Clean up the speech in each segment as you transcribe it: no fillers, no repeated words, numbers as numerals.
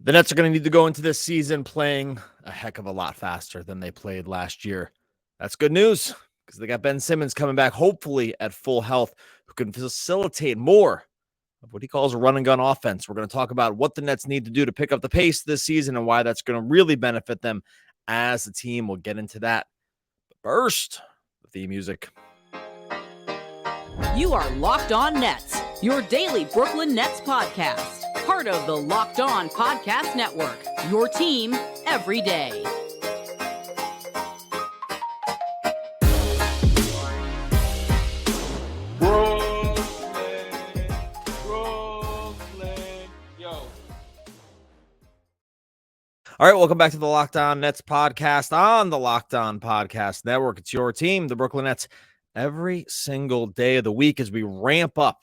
The Nets are going to need to go into this season playing a heck of a lot faster than they played last year. That's good news because they got Ben Simmons coming back, hopefully at full health, who can facilitate more of what he calls a run and gun offense. We're going to talk about what the Nets need to do to pick up the pace this season and why that's going to really benefit them as a team. We'll get into that. But first, the theme music. You are Locked On Nets, your daily Brooklyn Nets podcast. Part of the Locked On Podcast Network, your team every day. All right, welcome back to the Locked On Nets podcast on the Locked On Podcast Network. It's your team, the Brooklyn Nets, every single day of the week as we ramp up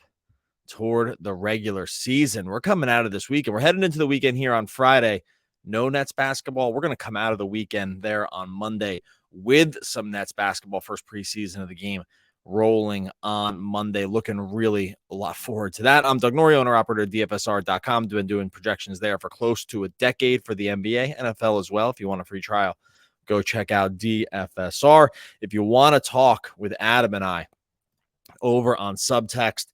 toward the regular season. We're coming out of this weekend. We're heading into the weekend here on Friday. No Nets basketball. We're going to come out of the weekend there on Monday with some Nets basketball. First preseason of the game rolling on Monday. Looking really a lot forward to that. I'm Doug Norrie, owner-operator at DFSR.com. Been doing projections there for close to a decade for the NBA, NFL as well. If you want a free trial, go check out DFSR. If you want to talk with Adam and I over on Subtext,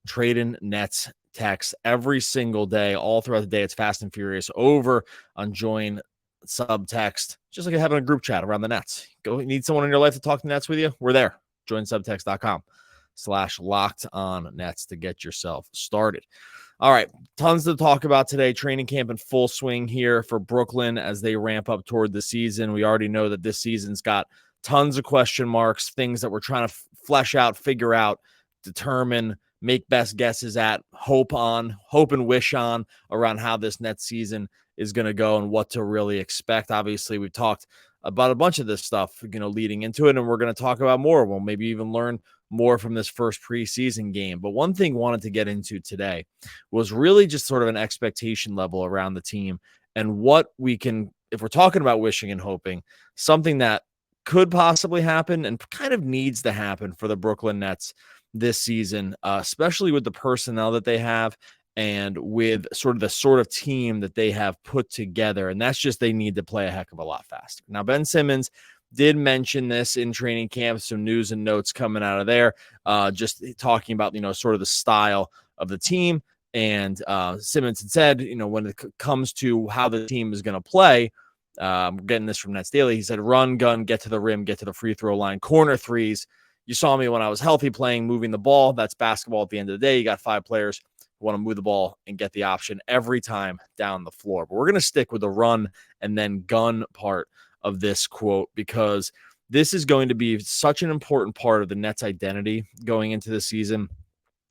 trading Nets text every single day, all throughout the day. It's fast and furious over on Join Subtext, just like having a group chat around the Nets. Go need someone in your life to talk to Nets with you? We're there. Join subtext.com/locked on Nets to get yourself started. All right, tons to talk about today. Training camp in full swing here for Brooklyn as they ramp up toward the season. We already know that this season's got tons of question marks, things that we're trying to flesh out, figure out, determine, make best guesses at, hope and wish on around how this Nets season is going to go and what to really expect. Obviously, we've talked about a bunch of this stuff, leading into it, and we're going to talk about more. We'll maybe even learn more from this first preseason game. But one thing I wanted to get into today was really just sort of an expectation level around the team and what we can, if we're talking about wishing and hoping, something that could possibly happen and kind of needs to happen for the Brooklyn Nets this season, especially with the personnel that they have and with the sort of team that they have put together. And that's just, they need to play a heck of a lot faster. Now, Ben Simmons did mention this in training camp, some news and notes coming out of there, just talking about, sort of the style of the team. And Simmons had said, when it comes to how the team is going to play, we're getting this from Nets Daily. He said, run, gun, get to the rim, get to the free throw line, corner threes. You saw me when I was healthy playing, moving the ball. That's basketball at the end of the day. You got 5 players who want to move the ball and get the option every time down the floor. But we're going to stick with the run and then gun part of this quote because this is going to be such an important part of the Nets' identity going into the season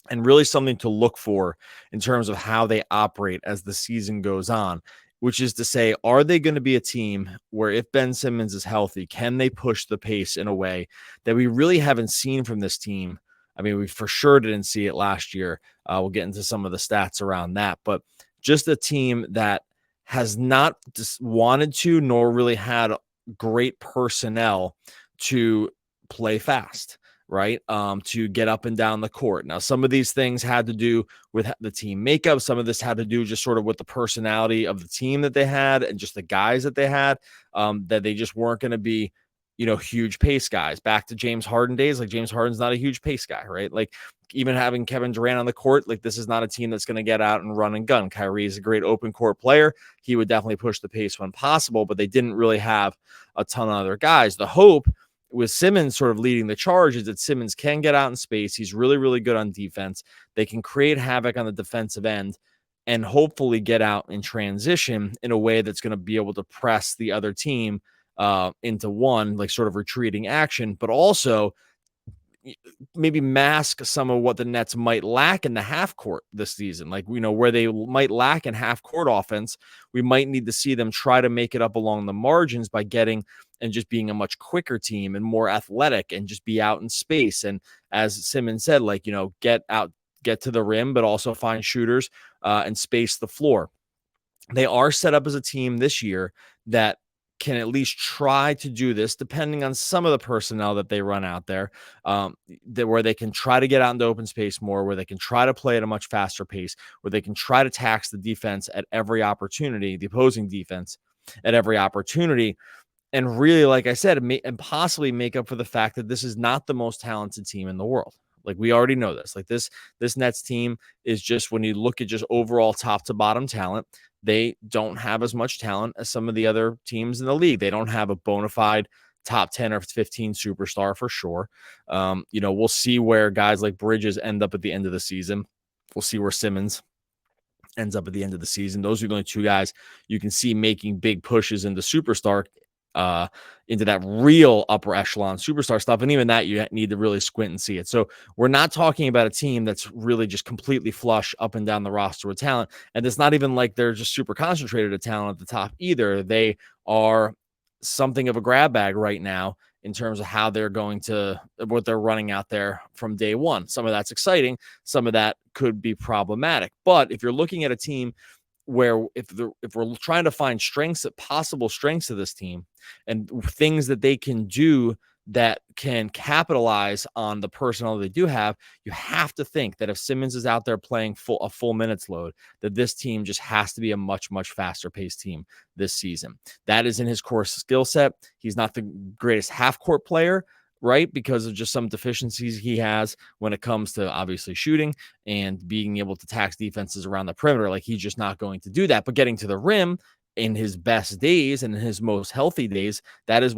and really something to look for in terms of how they operate as the season goes on. Which is to say, are they going to be a team where if Ben Simmons is healthy, can they push the pace in a way that we really haven't seen from this team? I mean, we for sure didn't see it last year. We'll get into some of the stats around that, but just a team that has not just wanted to, nor really had great personnel to play fast. Right. To get up and down the court. Now, some of these things had to do with the team makeup. Some of this had to do just sort of with the personality of the team that they had and just the guys that they had, that they just weren't going to be, huge pace guys. Back to James Harden days, like James Harden's not a huge pace guy, right? Like even having Kevin Durant on the court, like this is not a team that's going to get out and run and gun. Kyrie is a great open court player. He would definitely push the pace when possible, but they didn't really have a ton of other guys. The hope with Simmons sort of leading the charge is that Simmons can get out in space. He's really, really good on defense. They can create havoc on the defensive end and hopefully get out in transition in a way that's going to be able to press the other team into one, like sort of retreating action, but also maybe mask some of what the Nets might lack in the half court this season. Like, where they might lack in half court offense, we might need to see them try to make it up along the margins by getting and just being a much quicker team and more athletic and just be out in space. And as Simmons said, get to the rim, but also find shooters and space the floor. They are set up as a team this year that can at least try to do this, depending on some of the personnel that they run out there, where they can try to get out into open space more, where they can try to play at a much faster pace, where they can try to tax the defense at every opportunity, the opposing defense at every opportunity. And really, like I said, and possibly make up for the fact that this is not the most talented team in the world. Like, we already know this. Like, this Nets team is just, when you look at just overall top to bottom talent, they don't have as much talent as some of the other teams in the league. They don't have a bona fide top 10 or 15 superstar for sure. We'll see where guys like Bridges end up at the end of the season. We'll see where Simmons ends up at the end of the season. Those are the only two guys you can see making big pushes into superstar, into that real upper echelon superstar stuff. And even that, you need to really squint and see it. So we're not talking about a team that's really just completely flush up and down the roster with talent. And it's not even like they're just super concentrated at talent at the top either. They are something of a grab bag right now in terms of how they're going to, what they're running out there from day one. Some of that's exciting. Some of that could be problematic. But if you're looking at a team where, if we're trying to find possible strengths of this team and things that they can do that can capitalize on the personnel they do have, you have to think that if Simmons is out there playing a full minutes load, that this team just has to be a much, much faster paced team this season. That is in his core skill set. He's not the greatest half court player, right? Because of just some deficiencies he has when it comes to obviously shooting and being able to tax defenses around the perimeter. Like, he's just not going to do that. But getting to the rim in his best days and in his most healthy days, that's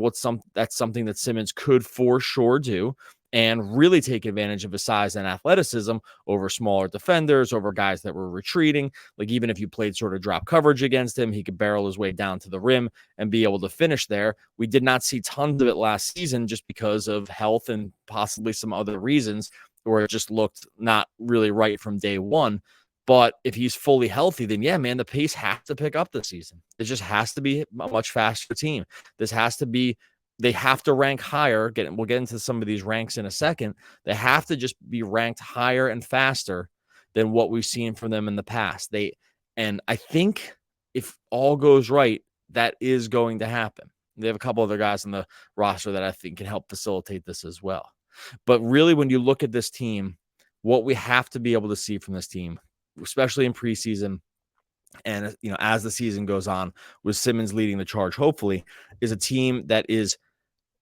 something that Simmons could for sure do, and really take advantage of his size and athleticism over smaller defenders, over guys that were retreating. Like, even if you played sort of drop coverage against him, he could barrel his way down to the rim and be able to finish there. We did not see tons of it last season just because of health and possibly some other reasons, where it just looked not really right from day one. But if he's fully healthy, then yeah, man, the pace has to pick up this season. It just has to be a much faster team. They have to rank higher. We'll get into some of these ranks in a second. They have to just be ranked higher and faster than what we've seen from them in the past. And I think if all goes right, that is going to happen. They have a couple other guys on the roster that I think can help facilitate this as well. But really, when you look at this team, what we have to be able to see from this team, especially in preseason, and as the season goes on, with Simmons leading the charge, hopefully, is a team that is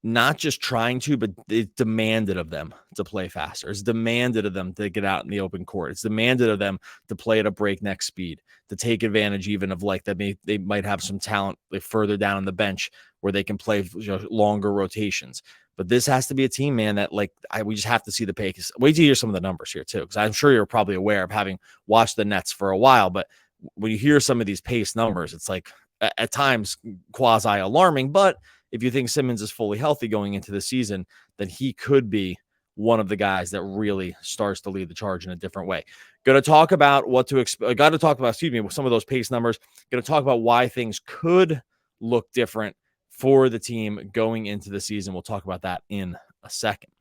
not just trying to, but it's demanded of them to play faster. It's demanded of them to get out in the open court. It's demanded of them to play at a breakneck speed, to take advantage even of like that. They might have some talent like further down on the bench where they can play longer rotations. But this has to be a team, man, that we just have to see the pace. Wait till you hear some of the numbers here too, because I'm sure you're probably aware of having watched the Nets for a while. But when you hear some of these pace numbers, it's like at times quasi alarming. But if you think Simmons is fully healthy going into the season, then he could be one of the guys that really starts to lead the charge in a different way. Going to talk about what to expect. Got to talk about, some of those pace numbers. Going to talk about why things could look different for the team going into the season. We'll talk about that in a second.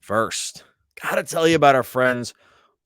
First, got to tell you about our friends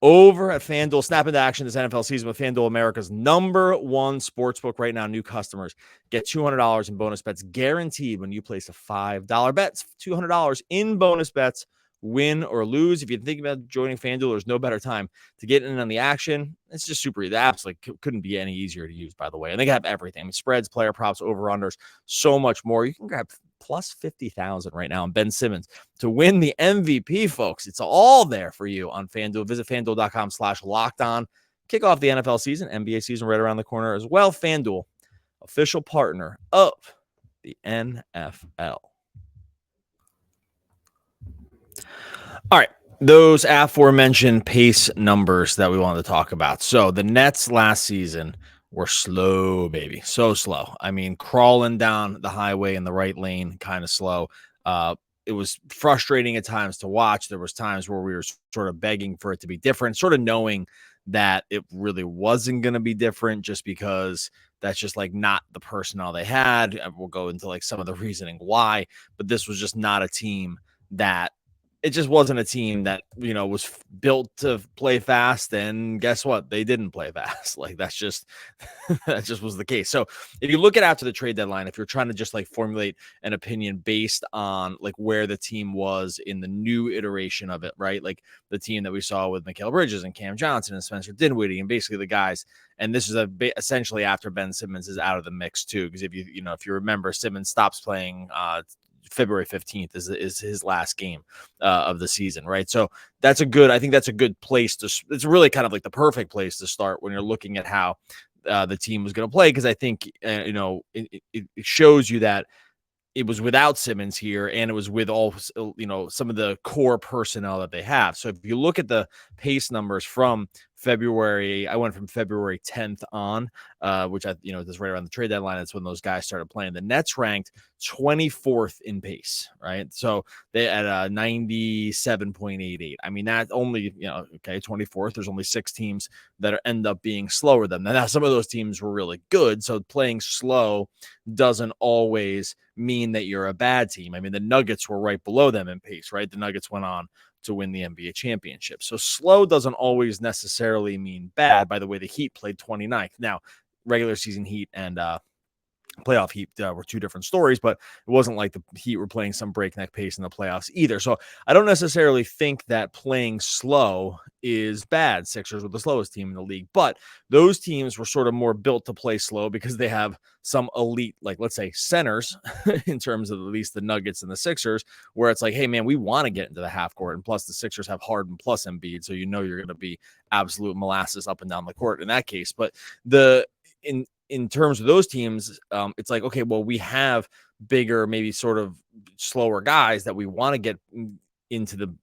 over at FanDuel. Snap into action this NFL season with FanDuel, America's #1 sportsbook right now. New customers get $200 in bonus bets guaranteed when you place a $5 bet. $200 in bonus bets, win or lose. If you're thinking about joining FanDuel, there's no better time to get in on the action. It's just super easy. The apps couldn't be any easier to use, by the way. And they have everything. I mean, spreads, player props, over-unders, so much more. You can grab plus 50,000 right now on Ben Simmons to win the MVP, folks. It's all there for you on FanDuel. Visit FanDuel.com/lockedon. Kick off the NFL season, NBA season right around the corner as well. FanDuel, official partner of the NFL. All right, those aforementioned pace numbers that we wanted to talk about. So the Nets last season were slow, baby. So slow. I mean, crawling down the highway in the right lane, kind of slow. It was frustrating at times to watch. There was times where we were sort of begging for it to be different, sort of knowing that it really wasn't going to be different just because that's just not the personnel they had. We'll go into some of the reasoning why, but this was just not a team that it just wasn't a team that, was built to play fast. And guess what? They didn't play fast. Like that just was the case. So if you look at after the trade deadline, if you're trying to just like formulate an opinion based on like where the team was in the new iteration of it, right? Like the team that we saw with Mikal Bridges and Cam Johnson and Spencer Dinwiddie and basically the guys. And this is essentially after Ben Simmons is out of the mix too. Because if you remember, Simmons stops playing February 15th is his last game of the season, right? So I think that's a good place it's really kind of like the perfect place to start when you're looking at how the team was going to play. Because I think, it shows you that it was without Simmons here, and it was with all, some of the core personnel that they have. So if you look at the pace numbers from February, I went from February 10th on, which that's right around the trade deadline. That's when those guys started playing. The Nets ranked 24th in pace, right? So they at 97.88. I mean, that only, 24th. There's only 6 teams that end up being slower than that. Now, some of those teams were really good. So playing slow doesn't always mean that you're a bad team. I mean, the Nuggets were right below them in pace, right? The Nuggets went on to win the NBA championship. So slow doesn't always necessarily mean bad. By the way, the Heat played 29th. Now, regular season Heat and playoff Heat were two different stories, but it wasn't like the Heat were playing some breakneck pace in the playoffs either. So I don't necessarily think that playing slow is bad. Sixers were the slowest team in the league, but those teams were sort of more built to play slow because they have some elite, like let's say centers in terms of at least the Nuggets and the Sixers, where it's like, hey man, we want to get into the half court. And plus the Sixers have Harden plus Embiid. So you're going to be absolute molasses up and down the court in that case. But in terms of those teams, it's like, okay, well, we have bigger, maybe sort of slower guys that we want to get into the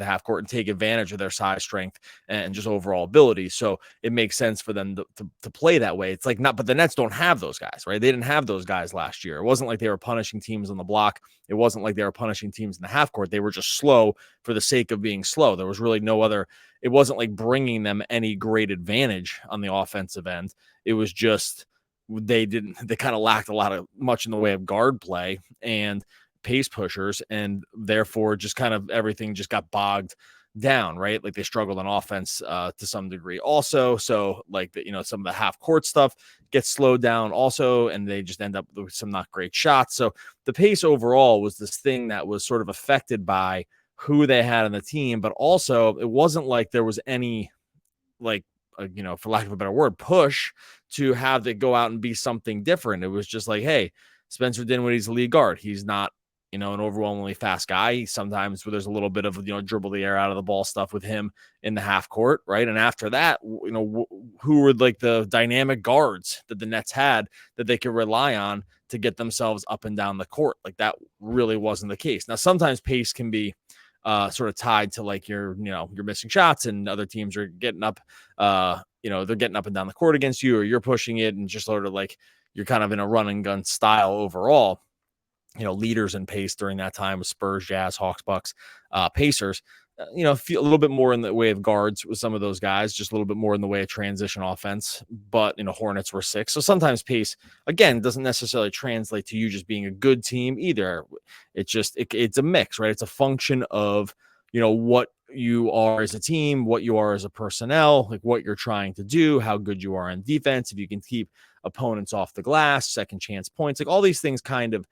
half court and take advantage of their size, strength, and just overall ability. So it makes sense for them to play that way. It's like but the Nets don't have those guys, right? They didn't have those guys last year. It wasn't like they were punishing teams on the block. It wasn't like they were punishing teams in the half court. They were just slow for the sake of being slow. There was really it wasn't like bringing them any great advantage on the offensive end. It was just, they kind of lacked much in the way of guard play and pace pushers, and therefore just kind of everything just got bogged down, right? Like they struggled on offense to some degree also. So like some of the half court stuff gets slowed down also, and they just end up with some not great shots. So the pace overall was this thing that was sort of affected by who they had on the team, but also it wasn't like there was any for lack of a better word, push to have to go out and be something different. It was just like, hey, Spencer Dinwiddie's a lead guard. He's not, an overwhelmingly fast guy. Sometimes there's a little bit of, dribble the air out of the ball stuff with him in the half court, right? And after that, who were like the dynamic guards that the Nets had that they could rely on to get themselves up and down the court? Like that really wasn't the case. Now, sometimes pace can be sort of tied to like you're missing shots and other teams are getting up, they're getting up and down the court against you, or you're pushing it and just sort of like you're kind of in a run and gun style overall. Leaders in pace during that time with Spurs, Jazz, Hawks, Bucks, Pacers, feel a little bit more in the way of guards with some of those guys, just a little bit more in the way of transition offense, but Hornets were 6. So sometimes pace, again, doesn't necessarily translate to you just being a good team either. It's just, it's a mix, right? It's a function of, what you are as a team, what you are as a personnel, like what you're trying to do, how good you are on defense, if you can keep opponents off the glass, second chance points, like all these things kind of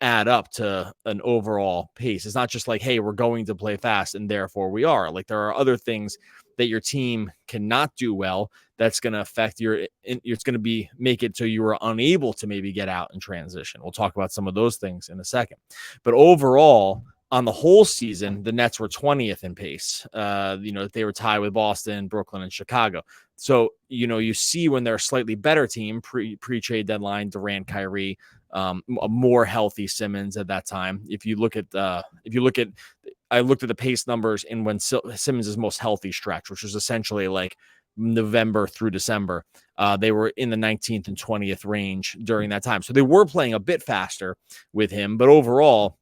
add up to an overall pace. It's not just like, hey, we're going to play fast and therefore we are. Like there are other things that your team cannot do well that's going to affect it's going to make it so you are unable to maybe get out and transition. We'll talk about some of those things in a second. But overall, on the whole season, the Nets were 20th in pace. They were tied with Boston, Brooklyn, and Chicago. So, you see when they're a slightly better team pre-trade deadline, Durant, Kyrie, a more healthy Simmons at that time. I looked at the pace numbers in when Simmons' most healthy stretch, which was essentially like November through December. They were in the 19th and 20th range during that time. So they were playing a bit faster with him, but overall,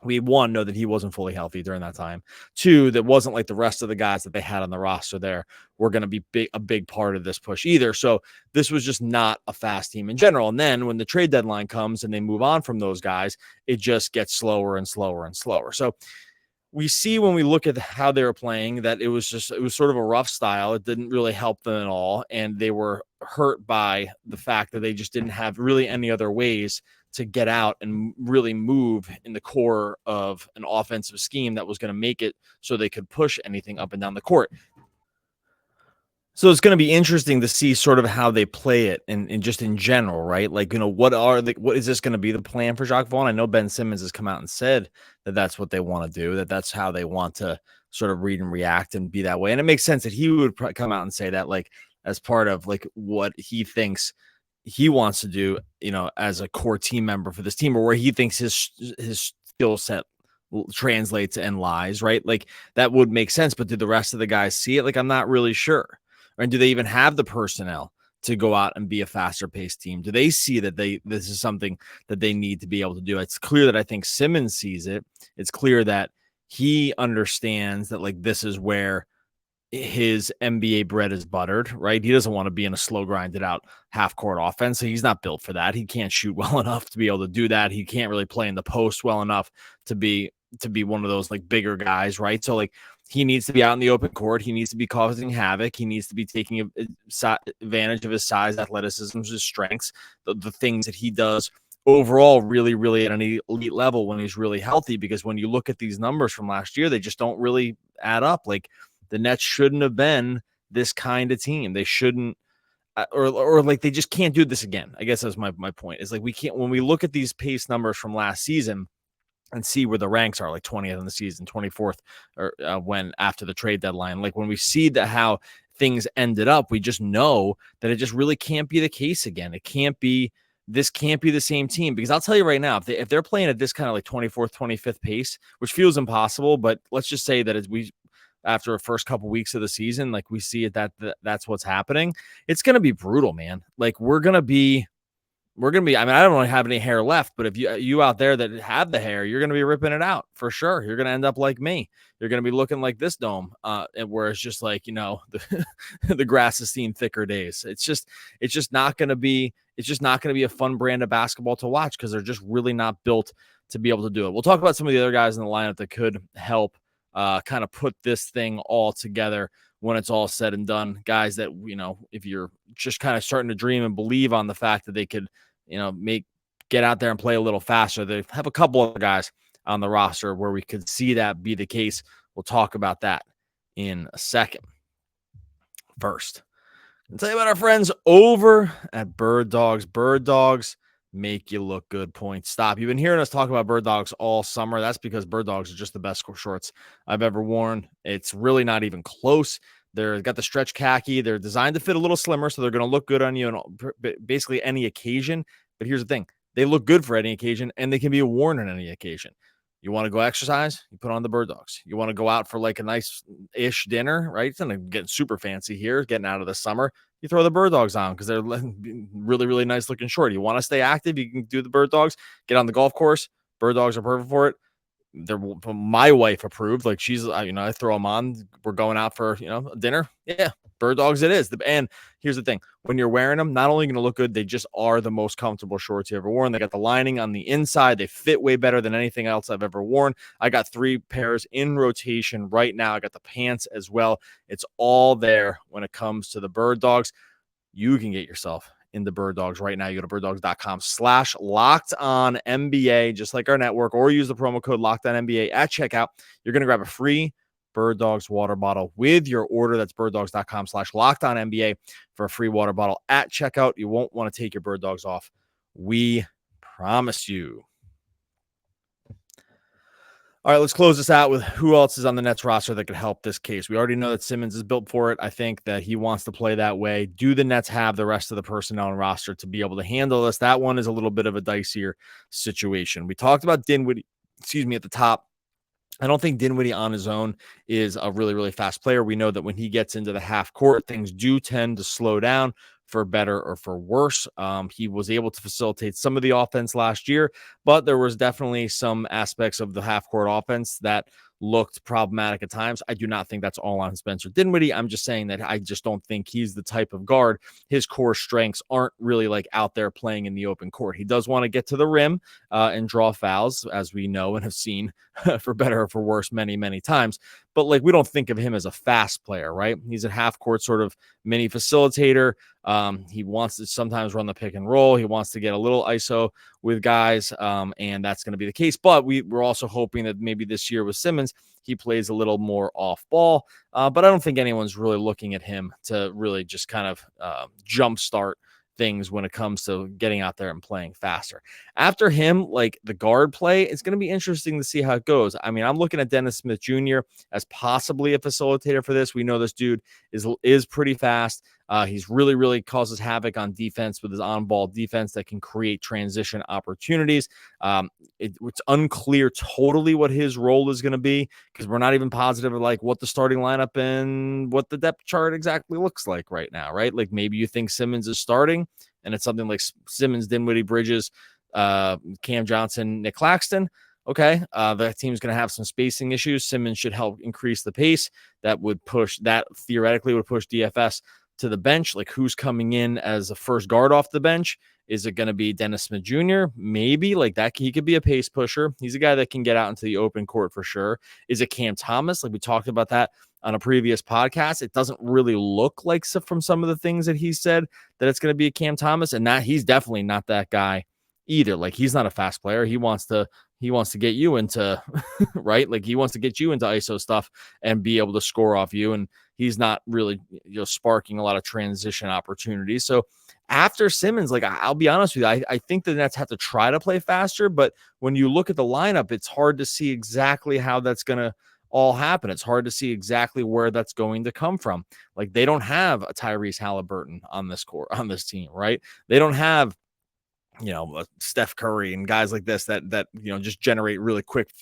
we know that he wasn't fully healthy during that time. 2, that wasn't like the rest of the guys that they had on the roster there were going to be a big part of this push either. So this was just not a fast team in general. And then when the trade deadline comes and they move on from those guys, it just gets slower and slower and slower. So we see when we look at how they were playing that it was sort of a rough style. It didn't really help them at all. And they were hurt by the fact that they just didn't have really any other ways to get out and really move in the core of an offensive scheme that was going to make it so they could push anything up and down the court. So it's going to be interesting to see sort of how they play it and just in general, right? Like, what is this going to be the plan for Jacques Vaughn? I know Ben Simmons has come out and said that that's what they want to do, that's how they want to sort of read and react and be that way. And it makes sense that he would come out and say that, like, as part of like what he thinks he wants to do, as a core team member for this team, or where he thinks his skill set translates and lies, right? Like, that would make sense. But do the rest of the guys see it? Like, I'm not really sure. And do they even have the personnel to go out and be a faster paced team? Do they see that this is something that they need to be able to do? It's clear that I think Simmons sees it. It's clear that he understands that, like, this is where his NBA bread is buttered, right? He doesn't want to be in a slow grinded out half court offense. So he's not built for that. He can't shoot well enough to be able to do that. He can't really play in the post well enough to be one of those like bigger guys, right? So like, he needs to be out in the open court. He needs to be causing havoc. He needs to be taking advantage of his size, athleticism, his strengths, the things that he does overall really, really at an elite level when he's really healthy. Because when you look at these numbers from last year, they just don't really add up. Like, the Nets shouldn't have been this kind of team. They shouldn't, or like, they just can't do this again. I guess that's my point. Is like, we can't, when we look at these pace numbers from last season and see where the ranks are, like 20th in the season, 24th, or when after the trade deadline, like when we see that how things ended up, we just know that it just really can't be the case again. This can't be the same team, because I'll tell you right now, if they're playing at this kind of like 24th, 25th pace, which feels impossible, but let's just say that after the first couple weeks of the season, like we see it, that's what's happening. It's going to be brutal, man. Like, we're going to be, I mean, I don't really have any hair left, but if you out there that have the hair, you're going to be ripping it out for sure. You're going to end up like me. You're going to be looking like this dome, where it's just like, the grass has seen thicker days. It's just not going to be a fun brand of basketball to watch, because they're just really not built to be able to do it. We'll talk about some of the other guys in the lineup that could help kind of put this thing all together when it's all said and done. Guys that, if you're just kind of starting to dream and believe on the fact that they could, get out there and play a little faster, they have a couple of guys on the roster where we could see that be the case. We'll talk about that in a second. First, I'll tell you about our friends over at Bird Dogs. Bird Dogs make you look good. Point stop. You've been hearing us talk about Bird Dogs all summer. That's because Bird Dogs are just the best shorts I've ever worn. It's really not even close. They've got the stretch khaki. They're designed to fit a little slimmer, so they're going to look good on you on basically any occasion. But here's the thing. They look good for any occasion, and they can be worn on any occasion. You want to go exercise? You put on the Bird Dogs. You want to go out for like a nice-ish dinner, right? It's not getting super fancy here, getting out of the summer. You throw the Bird Dogs on because they're really, really nice looking short. You want to stay active? You can do the Bird Dogs. Get on the golf course. Bird Dogs are perfect for it. They're my wife approved. Like, she's, I throw them on. We're going out for, dinner. Yeah, Bird Dogs it is. And here's the thing. When you're wearing them, not only going to look good, they just are the most comfortable shorts you ever worn. They got the lining on the inside. They fit way better than anything else I've ever worn. I got 3 pairs in rotation right now. I got the pants as well. It's all there when it comes to the Bird Dogs. You can get yourself in the Bird Dogs right now. You go to birddogs.com/LockedOnNBA, just like our network, or use the promo code LockedOnNBA at checkout. You're going to grab a free Bird Dogs water bottle with your order. That's birddogs.com/LockedOnNBA for a free water bottle at checkout. You won't want to take your Bird Dogs off. We promise you. All right, let's close this out with who else is on the Nets roster that could help this case. We already know that Simmons is built for it. I think that he wants to play that way. Do the Nets have the rest of the personnel and roster to be able to handle this? That one is a little bit of a dicier situation. We talked about Dinwiddie, at the top. I don't think Dinwiddie on his own is a really, really fast player. We know that when he gets into the half court, things do tend to slow down for better or for worse. He was able to facilitate some of the offense last year, but there was definitely some aspects of the half court offense that looked problematic at times. I do not think that's all on Spencer Dinwiddie. I'm just saying that I just don't think he's the type of guard. His core strengths aren't really like out there playing in the open court. He does want to get to the rim and draw fouls, as we know and have seen for better or for worse many, many times. But like, we don't think of him as a fast player, right? He's a half court sort of mini facilitator. He wants to sometimes run the pick and roll. He wants to get a little ISO with guys, and that's going to be the case. But we're also hoping that maybe this year with Simmons, he plays a little more off ball. But I don't think anyone's really looking at him to really just kind of jumpstart things when it comes to getting out there and playing faster. After him, like the guard play, it's going to be interesting to see how it goes. I mean, I'm looking at Dennis Smith Jr. as possibly a facilitator for this. We know this dude is pretty fast. He's really causes havoc on defense with his on-ball defense that can create transition opportunities. It's unclear totally what his role is going to be because we're not even positive of like what the starting lineup and what the depth chart exactly looks like right now, right? Like maybe you think Simmons is starting and it's something like Simmons, Dinwiddie, Bridges, Cam Johnson, Nick Claxton. Okay, that team's going to have some spacing issues. Simmons should help increase the pace. That theoretically would push DFS to the bench. Like, who's coming in as a first guard off the bench? Is it going to be Dennis Smith Jr.? Maybe like that. He could be a pace pusher. He's a guy that can get out into the open court for sure. Is it Cam Thomas? Like we talked about that on a previous podcast. It doesn't really look like from some of the things that he said that it's going to be a Cam Thomas, and that he's definitely not that guy either. Like he's not a fast player. He wants to get you into right. Like he wants to get you into ISO stuff and be able to score off you. And he's not really, sparking a lot of transition opportunities. So after Simmons, like I'll be honest with you, I think the Nets have to try to play faster, but when you look at the lineup, it's hard to see exactly how that's going to all happen. It's hard to see exactly where that's going to come from. Like they don't have a Tyrese Halliburton on this team, right? They don't have Steph Curry and guys like this that just generate really quick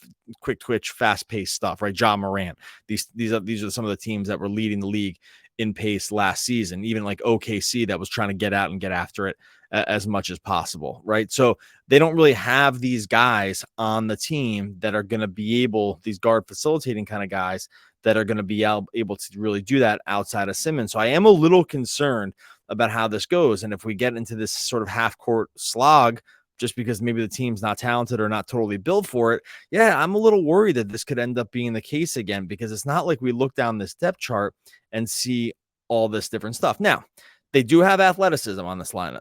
twitch, fast paced stuff, right? Ja Morant. These are some of the teams that were leading the league in pace last season. Even like OKC that was trying to get out and get after it as much as possible, right? So they don't really have these guys on the team that are going to be able, these guard facilitating kind of guys that are going to be able to really do that outside of Simmons. So I am a little concerned about how this goes. And if we get into this sort of half court slog, just because maybe the team's not talented or not totally built for it, yeah, I'm a little worried that this could end up being the case again, because it's not like we look down this depth chart and see all this different stuff. Now, they do have athleticism on this lineup,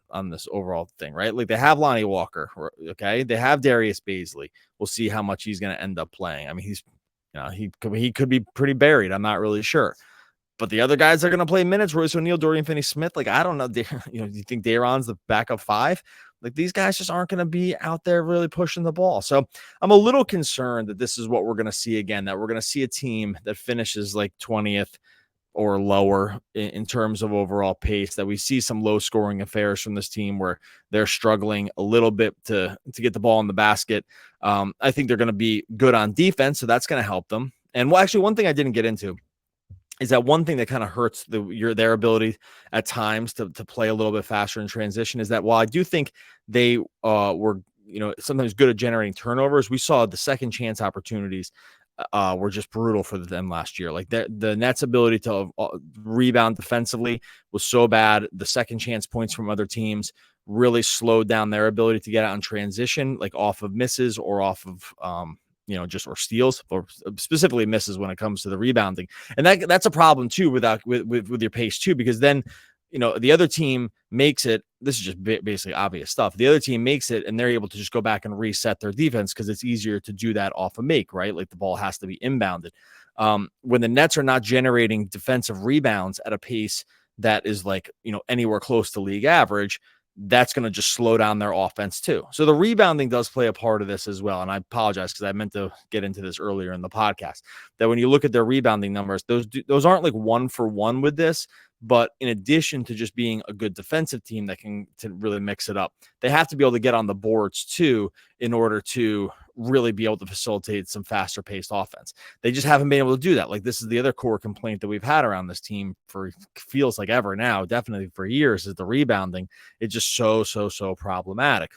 on this overall thing, right? Like they have Lonnie Walker, okay? They have Darius Baisley. We'll see how much he's going to end up playing. I mean, he could be pretty buried. I'm not really sure. But the other guys are going to play minutes. Royce O'Neal, Dorian Finney-Smith. Like, I don't know. Do you think Daron's the backup five? Like, these guys just aren't going to be out there really pushing the ball. So I'm a little concerned that this is what we're going to see again, that we're going to see a team that finishes like 20th or lower in terms of overall pace, that we see some low scoring affairs from this team where they're struggling a little bit to get the ball in the basket. I think they're going to be good on defense, so that's going to help them. And actually, one thing I didn't get into is that one thing that kind of hurts their ability at times to play a little bit faster in transition is that while I do think they were sometimes good at generating turnovers, we saw the second chance opportunities were just brutal for them last year. Like the Nets' ability to rebound defensively was so bad. The second chance points from other teams really slowed down their ability to get out in transition, like off of misses or off of or steals, or specifically misses when it comes to the rebounding. And that's a problem too with your pace too, because then, the other team makes it. This is just basically obvious stuff. The other team makes it and they're able to just go back and reset their defense because it's easier to do that off a make, right? Like the ball has to be inbounded. When the Nets are not generating defensive rebounds at a pace that is like, anywhere close to league average, that's going to just slow down their offense too. So the rebounding does play a part of this as well. And I apologize because I meant to get into this earlier in the podcast, that when you look at their rebounding numbers, those aren't like 1-for-1 with this, but in addition to just being a good defensive team that can to really mix it up, they have to be able to get on the boards too in order to really be able to facilitate some faster paced offense. They just haven't been able to do that. Like this is the other core complaint that we've had around this team for feels like ever now, definitely for years, is the rebounding. It's just so problematic.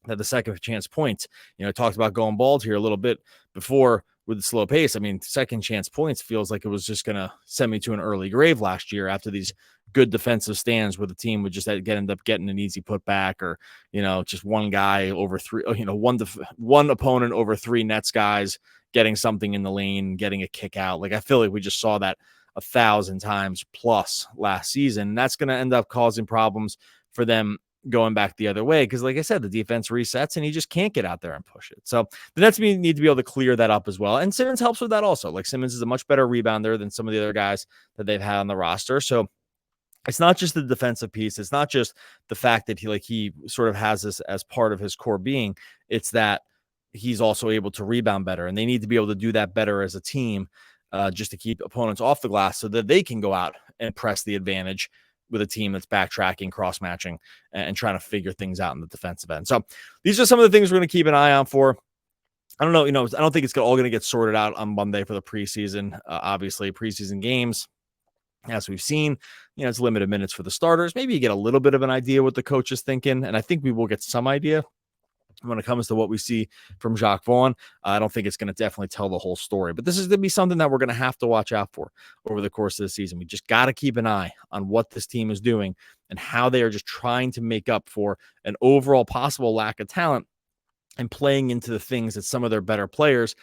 That the second chance points, I talked about going bald here a little bit before with the slow pace. I mean, second chance points feels like it was just going to send me to an early grave last year after these good defensive stands where the team would just end up getting an easy putback, or, just one guy over three, one opponent over three Nets guys getting something in the lane, getting a kick out. Like, I feel like we just saw that 1,000 times plus last season. That's going to end up causing problems for them going back the other way, because like I said, the defense resets and he just can't get out there and push it. So the Nets need to be able to clear that up as well. And Simmons helps with that also. Like, Simmons is a much better rebounder than some of the other guys that they've had on the roster. So it's not just the defensive piece. It's not just the fact that he sort of has this as part of his core being. It's that he's also able to rebound better, and they need to be able to do that better as a team, just to keep opponents off the glass so that they can go out and press the advantage with a team that's backtracking, cross-matching, and trying to figure things out in the defensive end. So these are some of the things we're going to keep an eye on for. I don't know, I don't think it's all going to get sorted out on Monday for the preseason. Obviously, preseason games, as we've seen, it's limited minutes for the starters. Maybe you get a little bit of an idea what the coach is thinking, and I think we will get some idea when it comes to what we see from Jacques Vaughn. I don't think it's going to definitely tell the whole story, but this is going to be something that we're going to have to watch out for over the course of the season. We just got to keep an eye on what this team is doing and how they are just trying to make up for an overall possible lack of talent and playing into the things that some of their better players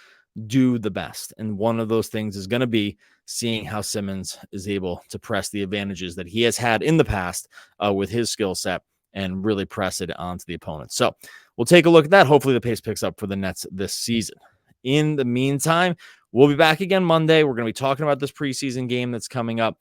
do the best. And one of those things is going to be seeing how Simmons is able to press the advantages that he has had in the past with his skill set and really press it onto the opponent. So we'll take a look at that. Hopefully the pace picks up for the Nets this season. In the meantime, we'll be back again Monday. We're going to be talking about this preseason game that's coming up,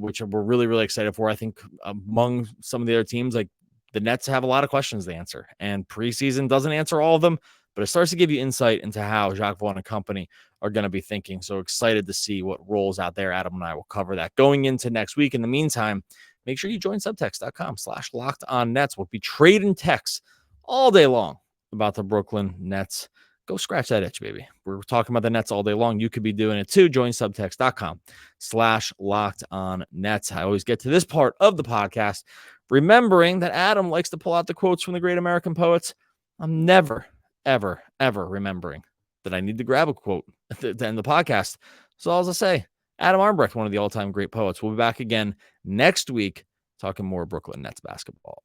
which we're really, really excited for. I think among some of the other teams, like the Nets, have a lot of questions to answer, and preseason doesn't answer all of them, but it starts to give you insight into how Jacques Vaughn and company are going to be thinking. So excited to see what rolls out there. Adam and I will cover that going into next week. In the meantime, make sure you join subtext.com/lockedonnets. We'll be trading texts all day long about the Brooklyn Nets. Go scratch that itch, baby. We're talking about the Nets all day long. You could be doing it too. Join subtext.com/lockedonnets. I always get to this part of the podcast remembering that Adam likes to pull out the quotes from the great American poets. I'm never, ever, ever remembering that I need to grab a quote to end the podcast. So as I say, Adam Armbrecht, one of the all-time great poets. We'll be back again next week talking more Brooklyn Nets basketball.